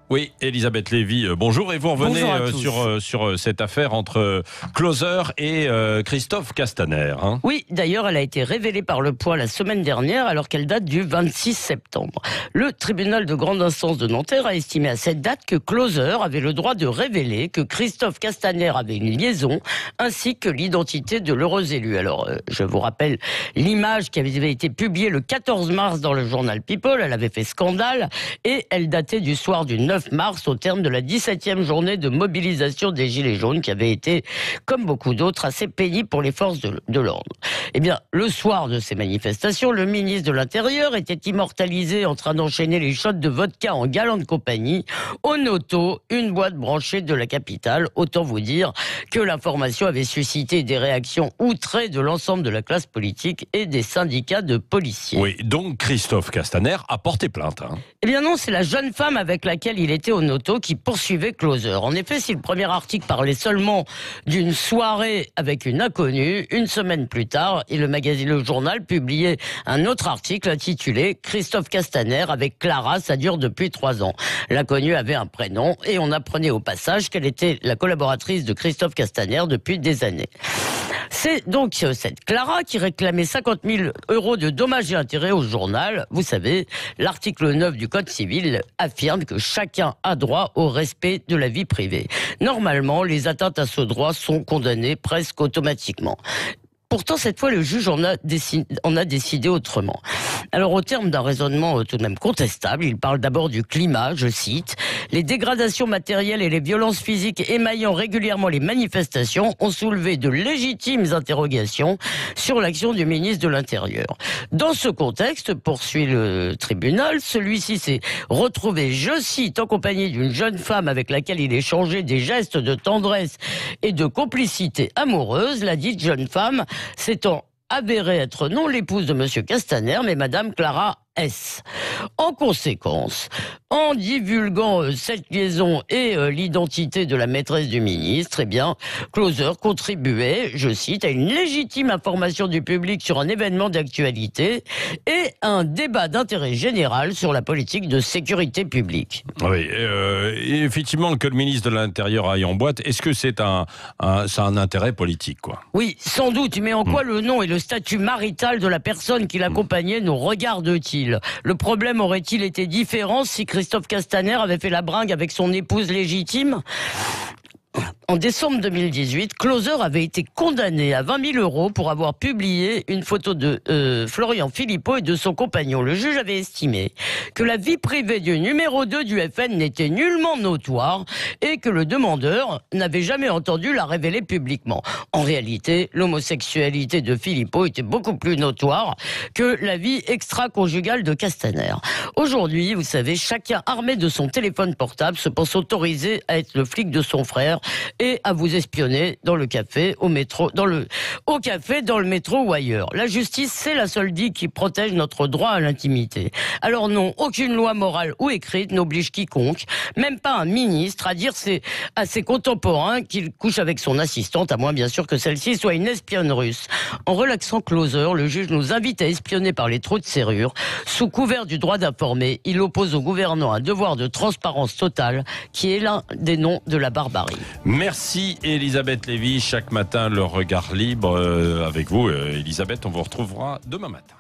Oui, Elisabeth Lévy, bonjour. Et vous revenez sur cette affaire entre Closer et Christophe Castaner. Hein. Oui, d'ailleurs, elle a été révélée par Le Point la semaine dernière, alors qu'elle date du 26 septembre. Le tribunal de grande instance de Nanterre a estimé à cette date que Closer avait le droit de révéler que Christophe Castaner avait une liaison, ainsi que l'identité de l'heureux élu. Alors, je vous rappelle l'image qui avait été publiée le 14 mars dans le journal People. Elle avait fait scandale et elle datait du soir du 9 mars, au terme de la 17e journée de mobilisation des Gilets jaunes, qui avait été, comme beaucoup d'autres, assez pénible pour les forces de l'ordre. Eh bien, le soir de ces manifestations, le ministre de l'Intérieur était immortalisé en train d'enchaîner les shots de vodka en galante compagnie au Noto, une boîte branchée de la capitale. Autant vous dire que l'information avait suscité des réactions outrées de l'ensemble de la classe politique et des syndicats de policiers. Oui, donc Christophe Castaner a porté plainte. Hein. Eh bien non, c'est la jeune femme avec laquelle il était au Noto qui poursuivait Closer. En effet, si le premier article parlait seulement d'une soirée avec une inconnue, une semaine plus tard, et le magazine Le Journal publiait un autre article intitulé « Christophe Castaner avec Clara, ça dure depuis 3 ans ». L'inconnue avait un prénom et on apprenait au passage qu'elle était la collaboratrice de Christophe Castaner depuis des années. C'est donc cette Clara qui réclamait 50 000 € de dommages et intérêts au journal. Vous savez, l'article 9 du Code civil affirme que chacun a droit au respect de la vie privée. Normalement, les atteintes à ce droit sont condamnées presque automatiquement. Pourtant, cette fois, le juge en a décidé autrement. Alors, au terme d'un raisonnement tout de même contestable, il parle d'abord du climat, je cite, « Les dégradations matérielles et les violences physiques émaillant régulièrement les manifestations ont soulevé de légitimes interrogations sur l'action du ministre de l'Intérieur. Dans ce contexte, poursuit le tribunal, celui-ci s'est retrouvé, je cite, en compagnie d'une jeune femme avec laquelle il échangeait des gestes de tendresse et de complicité amoureuse. La dite jeune femme s'étant avérée être non l'épouse de Monsieur Castaner, mais Madame Clara S. En conséquence, en divulguant cette liaison et l'identité de la maîtresse du ministre, eh bien, Closer contribuait, je cite, à une légitime information du public sur un événement d'actualité et un débat d'intérêt général sur la politique de sécurité publique. Oui, effectivement, que le ministre de l'Intérieur aille en boîte, est-ce que c'est ça a un intérêt politique, quoi? Oui, sans doute, mais en quoi le nom et le statut marital de la personne qui l'accompagnait nous regardent-ils? Le problème aurait-il été différent si Christophe Castaner avait fait la bringue avec son épouse légitime ? En décembre 2018, Closer avait été condamné à 20 000 € pour avoir publié une photo de Florian Philippot et de son compagnon. Le juge avait estimé que la vie privée du numéro 2 du FN n'était nullement notoire et que le demandeur n'avait jamais entendu la révéler publiquement. En réalité, l'homosexualité de Philippot était beaucoup plus notoire que la vie extra-conjugale de Castaner. Aujourd'hui, vous savez, chacun armé de son téléphone portable se pense autorisé à être le flic de son frère et à vous espionner dans le café, au métro, dans le métro ou ailleurs. La justice, c'est la seule digue qui protège notre droit à l'intimité. Alors non, aucune loi morale ou écrite n'oblige quiconque, même pas un ministre, à dire à ses contemporains qu'il couche avec son assistante, à moins bien sûr que celle-ci soit une espionne russe. En relaxant Closer, le juge nous invite à espionner par les trous de serrure. Sous couvert du droit d'informer, il oppose au gouvernant un devoir de transparence totale qui est l'un des noms de la barbarie. Merci Elisabeth Lévy, chaque matin le regard libre avec vous Elisabeth, on vous retrouvera demain matin.